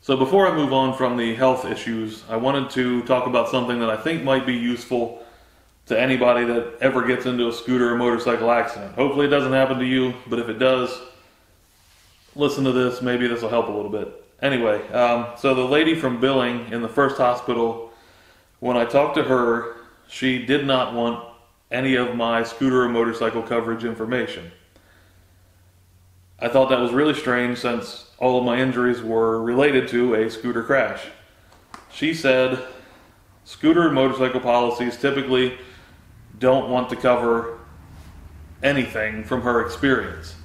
So before I move on from the health issues, I wanted to talk about something that I think might be useful to anybody that ever gets into a scooter or motorcycle accident. Hopefully it doesn't happen to you, but if it does, listen to this. Maybe this will help a little bit. Anyway, so the lady from billing in the first hospital, when I talked to her, she did not want any of my scooter or motorcycle coverage information. I thought that was really strange since all of my injuries were related to a scooter crash. She said scooter and motorcycle policies typically don't want to cover anything from her experience.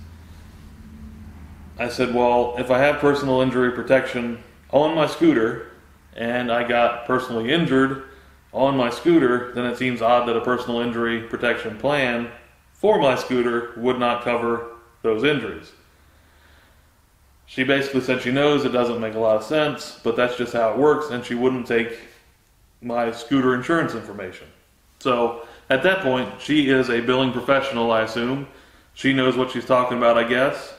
I said, well, if I have personal injury protection on my scooter and I got personally injured on my scooter, then it seems odd that a personal injury protection plan for my scooter would not cover those injuries. She basically said she knows it doesn't make a lot of sense, but that's just how it works, and she wouldn't take my scooter insurance information. So at that point, she is a billing professional, I assume. She knows what she's talking about, I guess.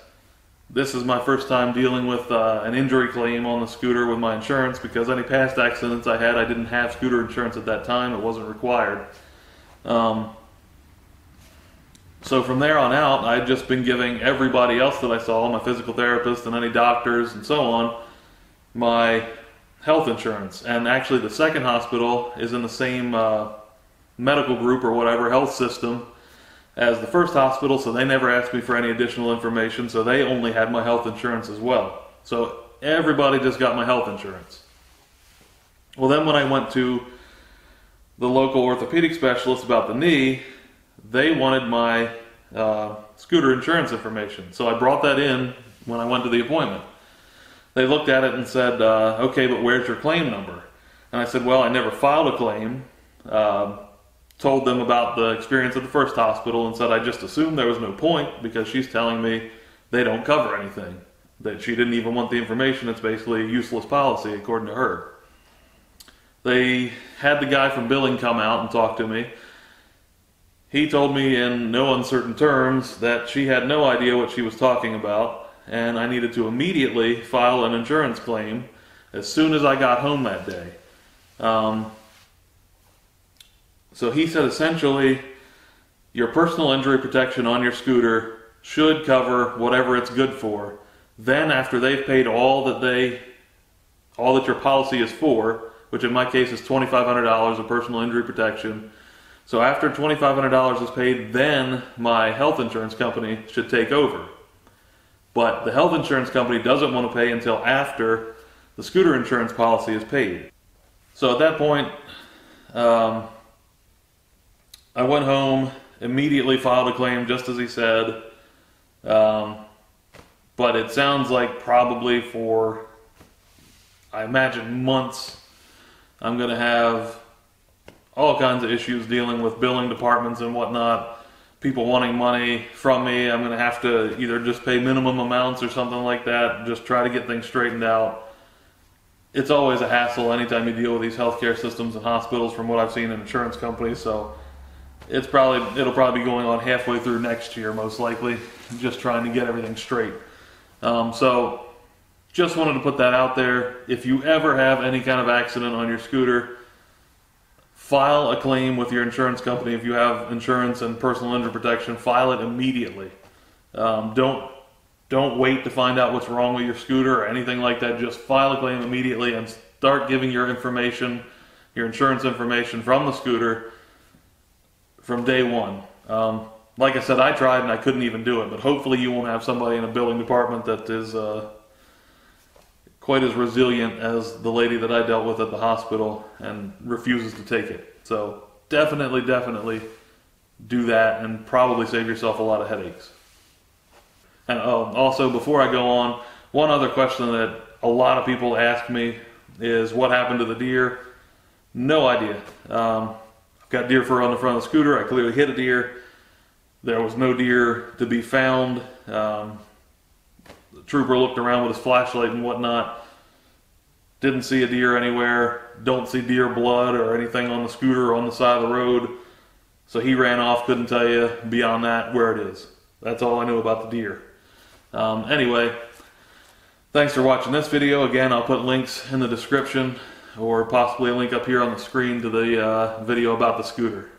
This is my first time dealing with an injury claim on the scooter with my insurance, because any past accidents I had, I didn't have scooter insurance at that time. It wasn't required. So from there on out, I'd just been giving everybody else that I saw, my physical therapist and any doctors and so on, my health insurance. And actually the second hospital is in the same medical group or whatever, health system, as the first hospital, so they never asked me for any additional information, so they only had my health insurance as well. So everybody just got my health insurance. Well, then when I went to the local orthopedic specialist about the knee, they wanted my scooter insurance information. So I brought that in when I went to the appointment. They looked at it and said, okay, but where's your claim number? And I said, well, I never filed a claim. Told them about the experience at the first hospital and said I just assumed there was no point because she's telling me they don't cover anything. That she didn't even want the information. It's basically a useless policy according to her. They had the guy from billing come out and talk to me. He told me in no uncertain terms that she had no idea what she was talking about, and I needed to immediately file an insurance claim as soon as I got home that day. So he said essentially your personal injury protection on your scooter should cover whatever it's good for. Then after they've paid all that your policy is for, which in my case is $2,500 of personal injury protection. So after $2,500 is paid, then my health insurance company should take over. But the health insurance company doesn't want to pay until after the scooter insurance policy is paid. So at that point, I went home, immediately filed a claim just as he said. But it sounds like probably for, I imagine, months, I'm going to have all kinds of issues dealing with billing departments and whatnot, people wanting money from me. I'm going to have to either just pay minimum amounts or something like that, just try to get things straightened out. It's always a hassle anytime you deal with these healthcare systems and hospitals from what I've seen in insurance companies, so it'll probably be going on halfway through next year most likely, just trying to get everything straight. So just wanted to put that out there. If you ever have any kind of accident on your scooter, file a claim with your insurance company. If you have insurance and personal injury protection, file it immediately. Don't wait to find out what's wrong with your scooter or anything like that. Just file a claim immediately and start giving your information, your insurance information from the scooter from day one. Like I said, I tried and I couldn't even do it, but hopefully you won't have somebody in a billing department that is quite as resilient as the lady that I dealt with at the hospital and refuses to take it. So definitely do that and probably save yourself a lot of headaches. And also, before I go on, one other question that a lot of people ask me is what happened to the deer? No idea. I've got deer fur on the front of the scooter. I clearly hit a deer. There was no deer to be found. The trooper looked around with his flashlight and whatnot. Didn't see a deer anywhere. Don't see deer blood or anything on the scooter or on the side of the road. So he ran off. Couldn't tell you beyond that where it is. That's all I knew about the deer. Anyway, Thanks for watching this video. Again, I'll put links in the description or possibly a link up here on the screen to the video about the scooter.